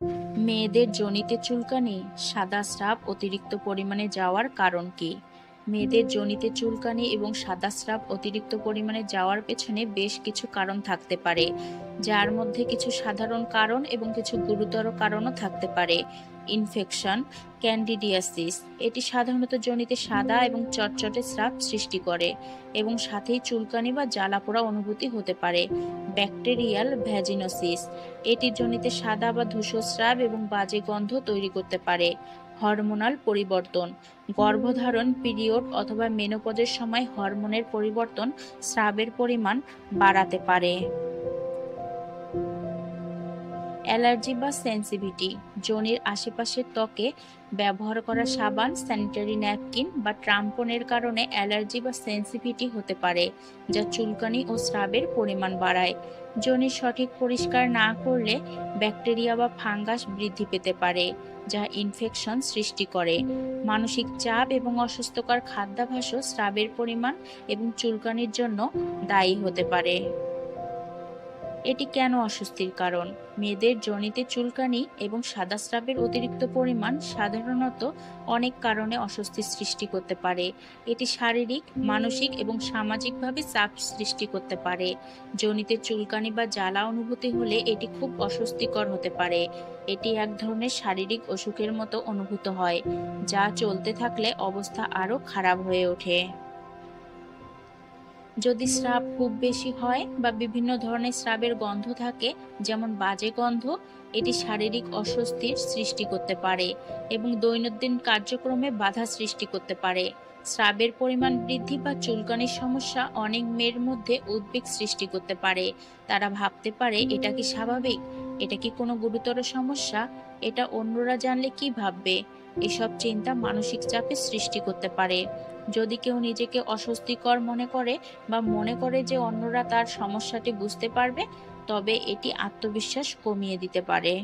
মেয়েদের যোনিতে চুলকানি, সাদা স্রাব অতিরিক্ত পরিমাণে যাওয়ার কারণ কি? মেয়েদের যোনিতে চুলকানি এবং সাদা স্রাব অতিরিক্ত পরিমাণে যাওয়ার পেছনে বেশ কিছু কারণ থাকতে পারে, যার মধ্যে কিছু সাধারণ কারণ এবং কিছু গুরুতর কারণও থাকতে পারে। ইনফেকশন, ক্যান্ডিডিয়াসিস, এটি সাধারণত যোনিতে সাদা এবং চটচটে স্রাব সৃষ্টি করে এবং সাথেই চুলকানি বা জ্বালাপোড়া অনুভূতি হতে পারে। ব্যাকটেরিয়াল ভ্যাজিনোসিস, এটি যোনিতে সাদা বা ধূসর স্রাব এবং বাজে গন্ধ তৈরি করতে পারে। হরমোনাল পরিবর্তন, গর্ভধারণ, পিরিয়ড অথবা মেনোপজের সময় হরমোনের পরিবর্তন স্রাবের পরিমাণ বাড়াতে পারে। অ্যালার্জি বা সেনসিভিটি, যোনির আশেপাশের ত্বকে ব্যবহার করা সাবান, স্যানিটারি ন্যাপকিন বা ট্রাম্পনের কারণে অ্যালার্জি বা সেনসিভিটি হতে পারে, যা চুলকানি ও স্রাবের পরিমাণ বাড়ায়। যোনি সঠিক পরিষ্কার না করলে ব্যাকটেরিয়া বা ফাঙ্গাস বৃদ্ধি পেতে পারে, যা ইনফেকশন সৃষ্টি করে। মানসিক চাপ এবং অস্বাস্থ্যকর খাদ্যাভ্যাসও স্রাবের পরিমাণ এবং চুলকানির জন্য দায়ী হতে পারে। এটি কেন অস্বস্তির কারণ? মেয়েদের যোনিতে চুলকানি এবং সাদা স্রাবের অতিরিক্ত পরিমাণ সাধারণত অনেক কারণে অস্বস্তির সৃষ্টি করতে পারে। এটি শারীরিক, মানসিক এবং সামাজিকভাবে চাপ সৃষ্টি করতে পারে। যোনিতে চুলকানি বা জ্বালা অনুভূতি হলে এটি খুব অস্বস্তিকর হতে পারে। এটি এক ধরনের শারীরিক অসুখের মতো অনুভূত হয়, যা চলতে থাকলে অবস্থা আরও খারাপ হয়ে ওঠে। যদি স্রাব খুব বেশি হয় বা বিভিন্ন ধরনের স্রাবের গন্ধ থাকে, যেমন বাজে গন্ধ, এটি শারীরিক অস্বস্তির সৃষ্টি করতে পারে এবং দৈনন্দিন কার্যক্রমে বাধা সৃষ্টি করতে পারে। স্রাবের পরিমাণ বৃদ্ধি বা চুলকানির সমস্যা অনেক মেয়ের মধ্যে উদ্বেগ সৃষ্টি করতে পারে। তারা ভাবতে পারে, এটা কি স্বাভাবিক? এটা কি কোনো গুরুতর সমস্যা? এটা অন্যরা জানলে কি ভাববে? এসব চিন্তা মানসিক চাপের সৃষ্টি করতে পারে। যদি কেউ নিজেকে অস্বস্তিকর মনে করে বা মনে করে যে অন্যরা তার সমস্যাটি বুঝতে পারবে, তবে এটি আত্মবিশ্বাস কমিয়ে দিতে পারে।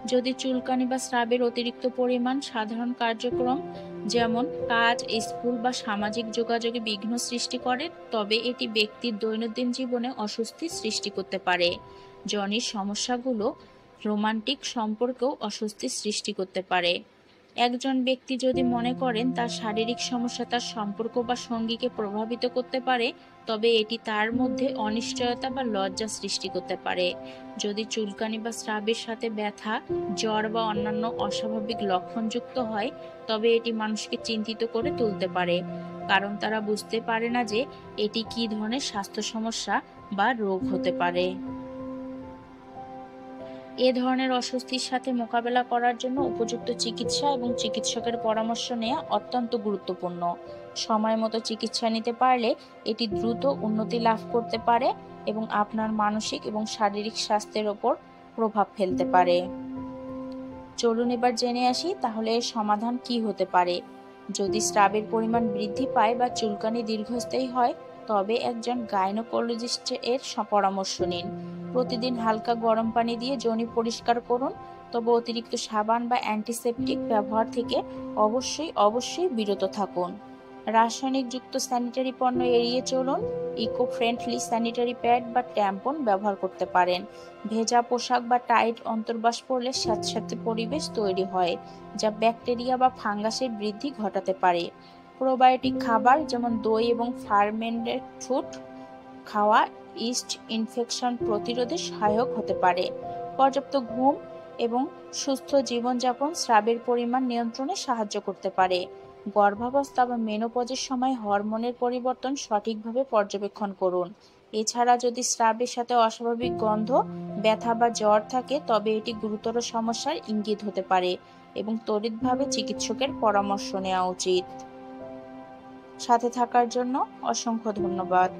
যদি চুলকানি বা স্রাবের অতিরিক্ত পরিমাণ সাধারণ কার্যক্রম যেমন কাজ, স্কুল বা সামাজিক যোগাযোগে বিঘ্ন সৃষ্টি করে, তবে এটি ব্যক্তির দৈনন্দিন জীবনে অস্বস্তি সৃষ্টি করতে পারে। জনির সমস্যাগুলো রোমান্টিক সম্পর্কেও অস্বস্তি সৃষ্টি করতে পারে। একজন ব্যক্তি যদি মনে করেন তার শারীরিক সমস্যা তার সম্পর্ক বা সঙ্গীকে প্রভাবিত করতে পারে, তবে এটি তার মধ্যে অনিশ্চয়তা বা লজ্জা সৃষ্টি করতে পারে। যদি চুলকানি বা স্রাবের সাথে ব্যথা, জ্বর বা অন্যান্য অস্বাভাবিক লক্ষণ যুক্ত হয়, তবে এটি মানুষকে চিন্তিত করে তুলতে পারে, কারণ তারা বুঝতে পারে না যে এটি কী ধরনের স্বাস্থ্য সমস্যা বা রোগ হতে পারে। এ ধরনের অস্বস্তির সাথে মোকাবেলা করার জন্য উপযুক্ত চিকিৎসা এবং চিকিৎসকের পরামর্শ নেওয়া অত্যন্ত গুরুত্বপূর্ণ। সময় মতো চিকিৎসা নিতে পারলে এটি দ্রুত উন্নতি লাভ করতে পারে এবং আপনার মানসিক এবং শারীরিক স্বাস্থ্যের ওপর প্রভাব ফেলতে পারে। চলুন এবার জেনে আসি তাহলে এর সমাধান কি হতে পারে। যদি স্রাবের পরিমাণ বৃদ্ধি পায় বা চুলকানি দীর্ঘস্থায়ী হয়, তবে একজন গাইনোকোলজিস্ট এর পরামর্শ নিন। প্রতিদিন হালকা গরম পানি দিয়ে যোনি পরিষ্কার করুন, তবে অতিরিক্ত সাবান বা অ্যান্টিসেপটিক ব্যবহার থেকে অবশ্যই বিরত থাকুন। রাসায়নিক যুক্ত স্যানিটারি পণ্য এড়িয়ে চলুন। ইকো ফ্রেন্ডলি স্যানিটারি প্যাড বা ট্যাম্পন ব্যবহার করতে পারেন। ভেজা পোশাক বা টাইট অন্তর্বাস পরলে স্যাঁতস্যাঁতে পরিবেশ তৈরি হয়, যা ব্যাকটেরিয়া বা ফাঙ্গাসের বৃদ্ধি ঘটাতে পারে। প্রোবায়োটিক খাবার যেমন দই এবং ফার্মেন্টেড ফ্রুট খাওয়া ইস্ট ইনফেকশন প্রতিরোধে সহায়ক হতে পারে। পর্যাপ্ত ঘুম এবং সুস্থ জীবনযাপন স্রাবের পরিমাণ নিয়ন্ত্রণে সাহায্য করতে পারে। গর্ভাবস্থা বা মেনোপজের সময় হরমোনের পরিবর্তন সঠিকভাবে পর্যবেক্ষণ করুন। এছাড়া যদি স্রাবের সাথে অস্বাভাবিক গন্ধ, ব্যথা বা জ্বর থাকে, তবে এটি গুরুতর সমস্যার ইঙ্গিত হতে পারে এবং ত্বরিতভাবে চিকিৎসকের পরামর্শ নেওয়া উচিত। সাথে থাকার জন্য অসংখ্য ধন্যবাদ।